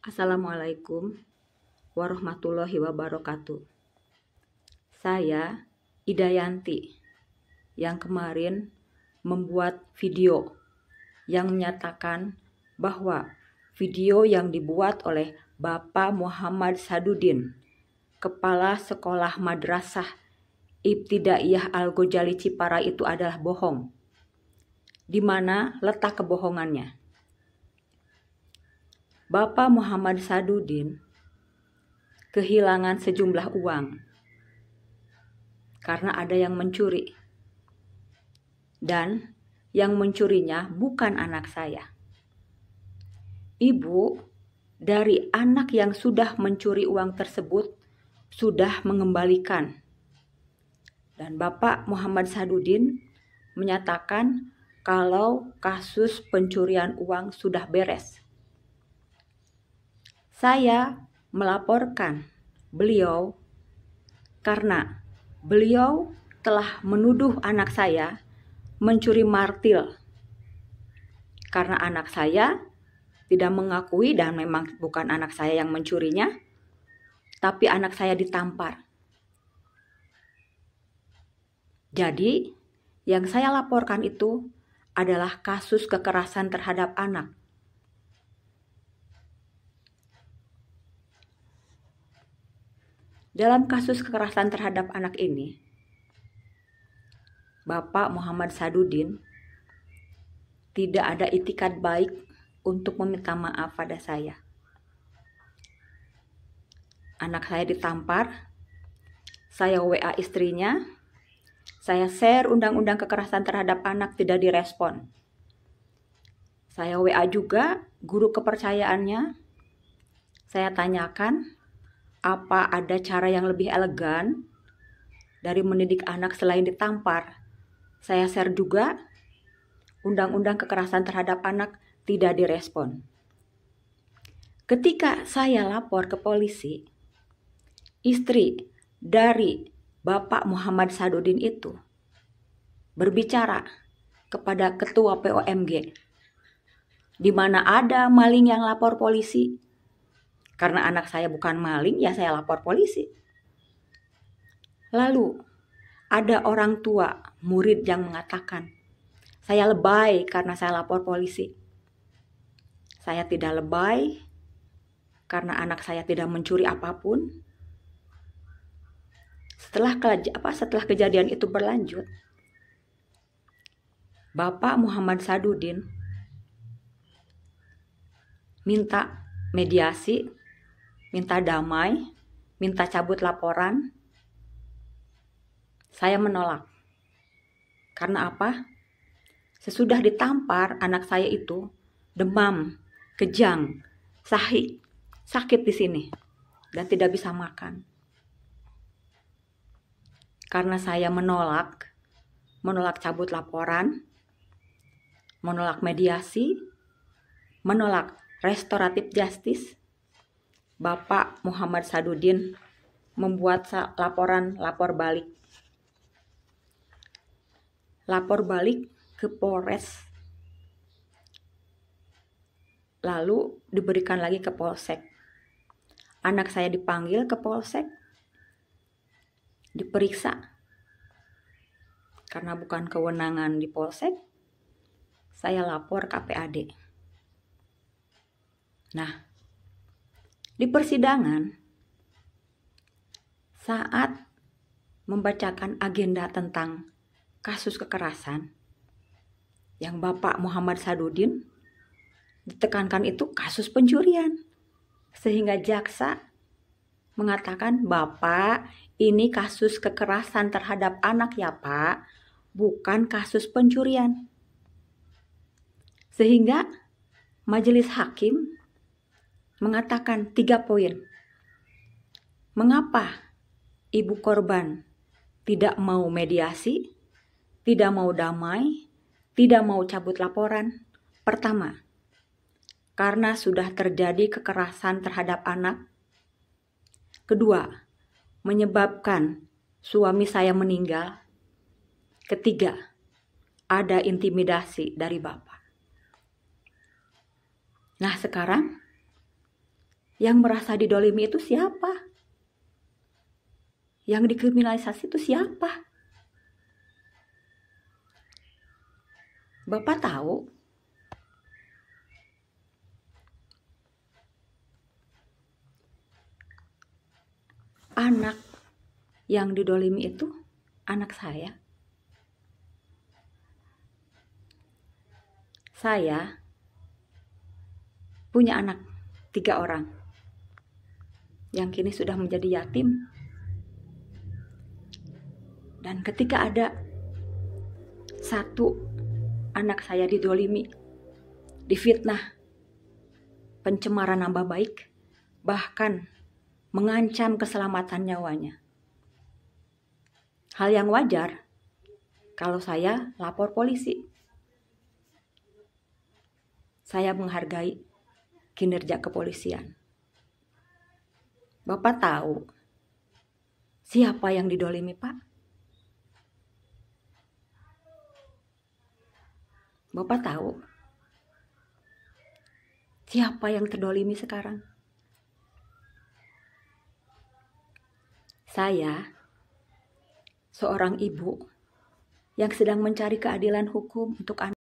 Assalamualaikum warahmatullahi wabarakatuh. Saya Idayanti yang kemarin membuat video yang menyatakan bahwa video yang dibuat oleh Bapak Muhammad Sadudin, Kepala Sekolah Madrasah Ibtidaiyah Al-Ghazali Jepara itu adalah bohong. Di mana letak kebohongannya? Bapak Muhammad Sadudin kehilangan sejumlah uang karena ada yang mencuri. Dan yang mencurinya bukan anak saya. Ibu dari anak yang sudah mencuri uang tersebut sudah mengembalikan. Dan Bapak Muhammad Sadudin menyatakan kalau kasus pencurian uang sudah beres. Saya melaporkan beliau karena beliau telah menuduh anak saya mencuri martil. Karena anak saya tidak mengakui dan memang bukan anak saya yang mencurinya, tapi anak saya ditampar. Jadi, yang saya laporkan itu adalah kasus kekerasan terhadap anak. Dalam kasus kekerasan terhadap anak ini, Bapak Muhammad Sadudin tidak ada itikat baik untuk meminta maaf pada saya. Anak saya ditampar, saya WA istrinya, saya share undang-undang kekerasan terhadap anak tidak direspon. Saya WA juga guru kepercayaannya, saya tanyakan apa ada cara yang lebih elegan dari mendidik anak selain ditampar. Saya share juga undang-undang kekerasan terhadap anak tidak direspon. Ketika saya lapor ke polisi, istri dari Bapak Muhammad Sadudin itu berbicara kepada ketua POMG, di mana ada maling yang lapor polisi. Karena anak saya bukan maling, ya saya lapor polisi. Lalu ada orang tua murid yang mengatakan, saya lebay karena saya lapor polisi. Saya tidak lebay karena anak saya tidak mencuri apapun. Setelah kejadian itu berlanjut, Bapak Muhammad Sadudin minta mediasi, minta damai, minta cabut laporan. Saya menolak. Karena apa? Sesudah ditampar, anak saya itu demam, kejang, sakit di sini, dan tidak bisa makan. Karena saya menolak cabut laporan, menolak mediasi, menolak restoratif justice, Bapak Muhammad Sadudin membuat lapor balik ke Polres, lalu diberikan lagi ke Polsek. Anak saya dipanggil ke Polsek, diperiksa. Karena bukan kewenangan di Polsek, saya lapor ke PAD. Nah, di persidangan, saat membacakan agenda tentang kasus kekerasan, yang Bapak Muhammad Sadudin ditekankan itu kasus pencurian. Sehingga jaksa mengatakan, Bapak, ini kasus kekerasan terhadap anak ya Pak, bukan kasus pencurian. Sehingga majelis hakim mengatakan 3 poin. Mengapa ibu korban tidak mau mediasi, tidak mau damai, tidak mau cabut laporan? Pertama, karena sudah terjadi kekerasan terhadap anak. Kedua, menyebabkan suami saya meninggal. Ketiga, ada intimidasi dari Bapak. Nah sekarang Yang merasa didolimi itu siapa? Yang dikriminalisasi itu siapa? Bapak tahu? Anak yang didolimi itu anak saya. Saya punya anak 3 orang yang kini sudah menjadi yatim. Dan ketika ada satu anak saya didolimi, difitnah, pencemaran nama baik, bahkan mengancam keselamatan nyawanya. Hal yang wajar kalau saya lapor polisi. Saya menghargai kinerja kepolisian. Bapak tahu siapa yang didolimi, Pak? Bapak tahu siapa yang terdolimi sekarang? Saya, seorang ibu yang sedang mencari keadilan hukum untuk anak.